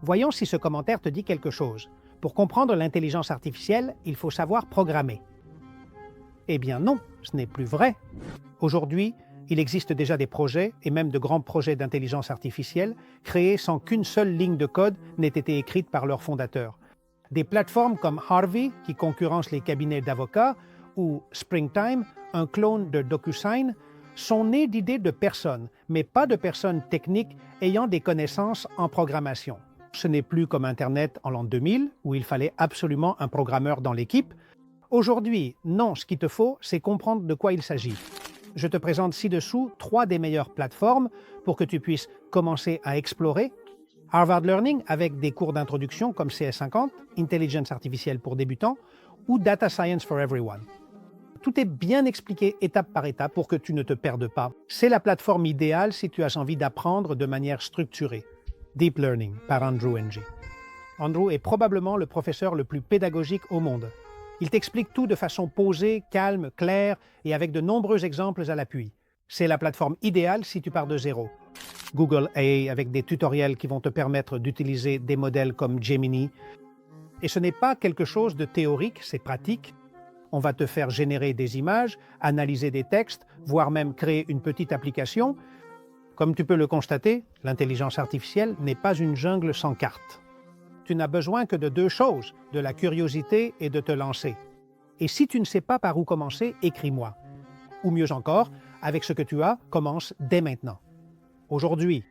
Voyons si ce commentaire te dit quelque chose. Pour comprendre l'intelligence artificielle, il faut savoir programmer. Eh bien non, ce n'est plus vrai. Aujourd'hui, il existe déjà des projets, et même de grands projets d'intelligence artificielle, créés sans qu'une seule ligne de code n'ait été écrite par leurs fondateurs. Des plateformes comme Harvey, qui concurrencent les cabinets d'avocats, ou Springtime, un clone de DocuSign, sont nées d'idées de personnes, mais pas de personnes techniques ayant des connaissances en programmation. Ce n'est plus comme Internet en l'an 2000, où il fallait absolument un programmeur dans l'équipe. Aujourd'hui, non, ce qu'il te faut, c'est comprendre de quoi il s'agit. Je te présente ci-dessous 3 des meilleures plateformes pour que tu puisses commencer à explorer. Harvard Learning avec des cours d'introduction comme CS50, Intelligence artificielle pour débutants ou Data Science for Everyone. Tout est bien expliqué étape par étape pour que tu ne te perdes pas. C'est la plateforme idéale si tu as envie d'apprendre de manière structurée. Deep Learning par Andrew Ng. Andrew est probablement le professeur le plus pédagogique au monde. Il t'explique tout de façon posée, calme, claire et avec de nombreux exemples à l'appui. C'est la plateforme idéale si tu pars de zéro. Google AI avec des tutoriels qui vont te permettre d'utiliser des modèles comme Gemini. Et ce n'est pas quelque chose de théorique, c'est pratique. On va te faire générer des images, analyser des textes, voire même créer une petite application. Comme tu peux le constater, l'intelligence artificielle n'est pas une jungle sans cartes. Tu n'as besoin que de 2 choses, de la curiosité et de te lancer. Et si tu ne sais pas par où commencer, écris-moi. Ou mieux encore, avec ce que tu as, commence dès maintenant. Aujourd'hui,